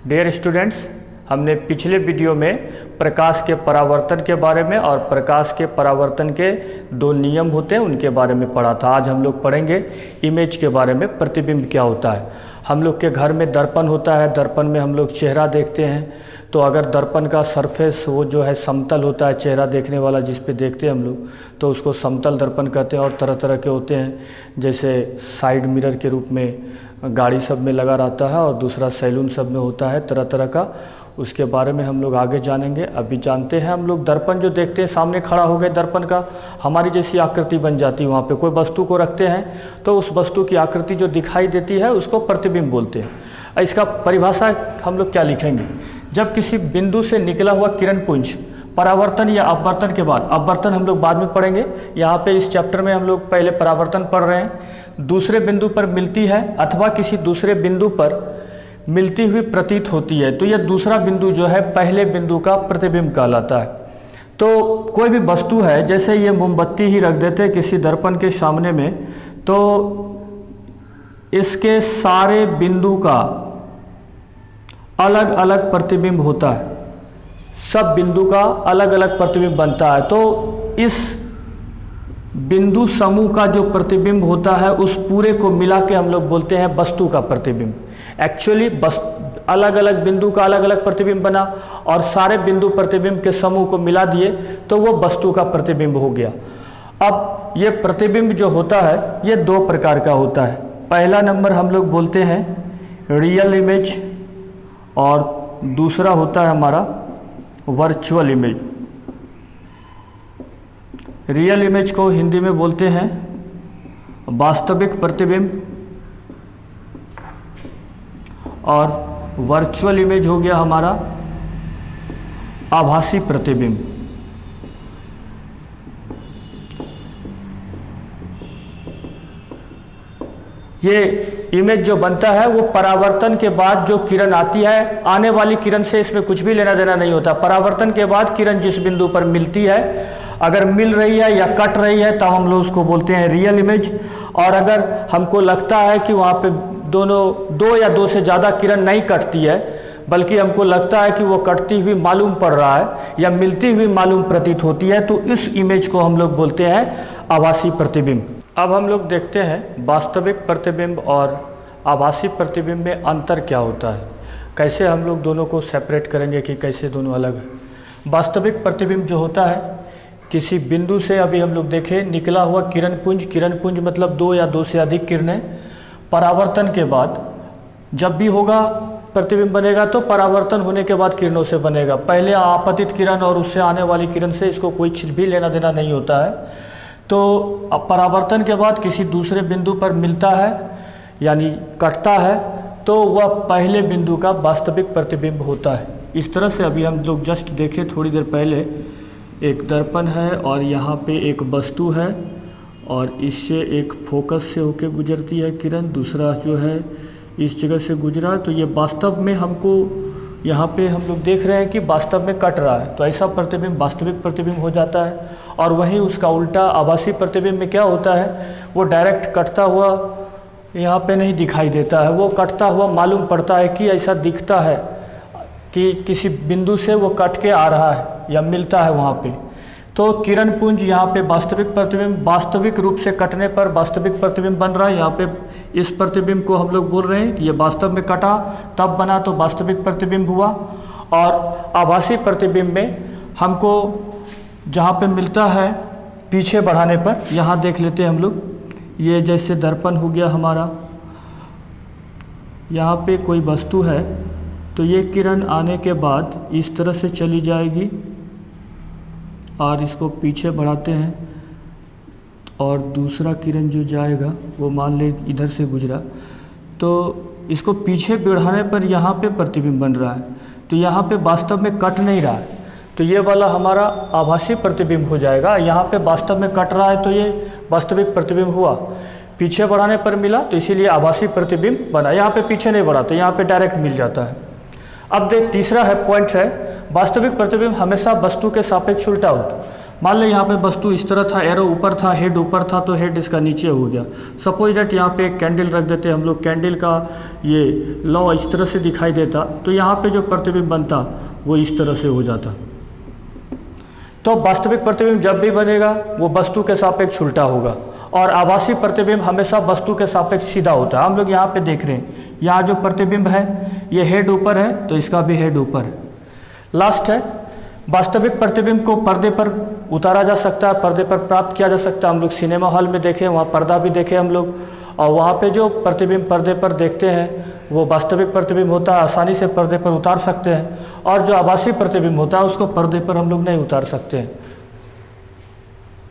Dear students, हमने पिछले video में प्रकाश के परावर्तन के बारे में और प्रकाश के परावर्तन के दो नियम होते हैं उनके बारे में पढ़ा था। आज हम लोग पढ़ेंगे इमेज के बारे में, प्रतिबिंब क्या होता है। हम लोग के घर में दर्पण होता है, दर्पण में हम लोग चेहरा देखते हैं। तो अगर दर्पण का सरफेस वो जो है समतल होता है, चेहरा देखने वाला जिस पे देखते हैं हम लोग, तो उसको समतल दर्पण कहते हैं। और तरह तरह के होते हैं, जैसे साइड मिरर के रूप में गाड़ी सब में लगा रहता है और दूसरा सैलून सब में होता है, तरह तरह का। उसके बारे में हम लोग आगे जानेंगे। अभी जानते हैं हम लोग दर्पण जो देखते हैं, सामने खड़ा हो गए दर्पण का, हमारी जैसी आकृति बन जाती है। वहाँ पे कोई वस्तु को रखते हैं तो उस वस्तु की आकृति जो दिखाई देती है उसको प्रतिबिंब बोलते हैं। इसका परिभाषा हम लोग क्या लिखेंगे? जब किसी बिंदु से निकला हुआ किरण पुंज परावर्तन या अपवर्तन के बाद, अपवर्तन हम लोग बाद में पढ़ेंगे, यहाँ पे इस चैप्टर में हम लोग पहले परावर्तन पढ़ रहे हैं। दूसरे बिंदु पर मिलती है अथवा किसी दूसरे बिंदु पर मिलती हुई प्रतीत होती है, तो यह दूसरा बिंदु जो है पहले बिंदु का प्रतिबिंब कहलाता है। तो कोई भी वस्तु है, जैसे ये मोमबत्ती ही रख देते हैं किसी दर्पण के सामने में, तो इसके सारे बिंदु का अलग अलग प्रतिबिंब होता है, सब बिंदु का अलग अलग प्रतिबिंब बनता है। तो इस बिंदु समूह का जो प्रतिबिंब होता है उस पूरे को मिला के हम लोग बोलते हैं वस्तु का प्रतिबिंब। एक्चुअली अलग अलग बिंदु का अलग अलग प्रतिबिंब बना और सारे बिंदु प्रतिबिंब के समूह को मिला दिए तो वो वस्तु का प्रतिबिंब हो गया। अब ये प्रतिबिंब जो होता है ये दो प्रकार का होता है। पहला नंबर हम लोग बोलते हैं रियल इमेज और दूसरा होता है हमारा वर्चुअल इमेज। रियल इमेज को हिंदी में बोलते हैं वास्तविक प्रतिबिंब और वर्चुअल इमेज हो गया हमारा आभासी प्रतिबिंब। ये इमेज जो बनता है वो परावर्तन के बाद जो किरण आती है, आने वाली किरण से इसमें कुछ भी लेना देना नहीं होता। परावर्तन के बाद किरण जिस बिंदु पर मिलती है, अगर मिल रही है या कट रही है, तब हम लोग उसको बोलते हैं रियल इमेज। और अगर हमको लगता है कि वहाँ पे दो या दो से ज़्यादा किरण नहीं कटती है, बल्कि हमको लगता है कि वो कटती हुई मालूम पड़ रहा है या मिलती हुई मालूम प्रतीत होती है, तो इस इमेज को हम लोग बोलते हैं आभासी प्रतिबिंब। अब हम लोग देखते हैं वास्तविक प्रतिबिंब और आभासी प्रतिबिंब में अंतर क्या होता है, कैसे हम लोग दोनों को सेपरेट करेंगे कि कैसे दोनों अलग है। वास्तविक प्रतिबिंब जो होता है, किसी बिंदु से अभी हम लोग देखें निकला हुआ किरण पुंज मतलब दो या दो से अधिक किरणें परावर्तन के बाद जब भी होगा प्रतिबिंब बनेगा तो परावर्तन होने के बाद किरणों से बनेगा। पहले आपतित किरण और उससे आने वाली किरण से इसको कोई भी लेना देना नहीं होता है। तो परावर्तन के बाद किसी दूसरे बिंदु पर मिलता है यानी कटता है, तो वह पहले बिंदु का वास्तविक प्रतिबिंब होता है। इस तरह से अभी हम लोग जस्ट देखे थोड़ी देर पहले, एक दर्पण है और यहाँ पे एक वस्तु है और इससे एक फोकस से होके गुजरती है किरण, दूसरा जो है इस जगह से गुजरा, तो ये वास्तव में हमको यहाँ पे हम लोग देख रहे हैं कि वास्तव में कट रहा है, तो ऐसा प्रतिबिंब वास्तविक प्रतिबिंब हो जाता है। और वहीं उसका उल्टा आभासी प्रतिबिंब में क्या होता है, वो डायरेक्ट कटता हुआ यहाँ पे नहीं दिखाई देता है, वो कटता हुआ मालूम पड़ता है कि ऐसा दिखता है कि किसी बिंदु से वो कट के आ रहा है या मिलता है वहाँ पे। तो किरण पुंज यहाँ पे वास्तविक प्रतिबिंब, वास्तविक रूप से कटने पर वास्तविक प्रतिबिंब बन रहा है। यहाँ पे इस प्रतिबिंब को हम लोग बोल रहे हैं कि ये वास्तव में कटा तब बना तो वास्तविक प्रतिबिंब हुआ। और आभासी प्रतिबिंब में हमको जहाँ पे मिलता है पीछे बढ़ाने पर, यहाँ देख लेते हैं हम लोग, ये जैसे दर्पण हो गया हमारा, यहाँ पे कोई वस्तु है तो ये किरण आने के बाद इस तरह से चली जाएगी और इसको पीछे बढ़ाते हैं और दूसरा किरण जो जाएगा वो मान ले इधर से गुजरा, तो इसको पीछे बढ़ाने पर यहाँ पे प्रतिबिंब बन रहा है, तो यहाँ पे वास्तव में कट नहीं रहा है, तो ये वाला हमारा आभासी प्रतिबिंब हो जाएगा। यहाँ पे वास्तव में कट रहा है तो ये वास्तविक प्रतिबिंब हुआ, पीछे बढ़ाने पर मिला तो इसीलिए आभासी प्रतिबिंब बना। यहाँ पे पीछे नहीं बढ़ा तो यहाँ पे डायरेक्ट मिल जाता है। अब देख तीसरा है पॉइंट है, वास्तविक प्रतिबिंब हमेशा वस्तु के सापेक्ष उल्टा होता है। मान लो यहाँ पे वस्तु इस तरह था, एरो ऊपर था, हेड ऊपर था, तो हेड इसका नीचे हो गया। सपोज डेट यहाँ पे एक कैंडल रख देते हैं हम लोग, कैंडल का ये लॉ इस तरह से दिखाई देता, तो यहाँ पे जो प्रतिबिंब बनता वो इस तरह से हो जाता। तो वास्तविक प्रतिबिंब जब भी बनेगा वो वस्तु के सापेक्ष उल्टा होगा, और आभासी प्रतिबिंब हमेशा वस्तु के सापेक्ष सीधा होता है। हम लोग यहाँ पे देख रहे हैं, यहाँ जो प्रतिबिंब है ये हेड ऊपर है, तो इसका भी हेड ऊपर है। लास्ट है, वास्तविक प्रतिबिंब को पर्दे पर उतारा जा सकता है, पर्दे पर प्राप्त किया जा सकता है। हम लोग सिनेमा हॉल में देखे, वहाँ पर्दा भी देखे हम लोग, और वहाँ पे जो प्रतिबिंब पर्दे पर देखते हैं वो वास्तविक प्रतिबिंब होता है, आसानी से पर्दे पर उतार सकते हैं, और जो आभासी प्रतिबिंब होता है उसको पर्दे पर हम लोग नहीं उतार सकते हैं।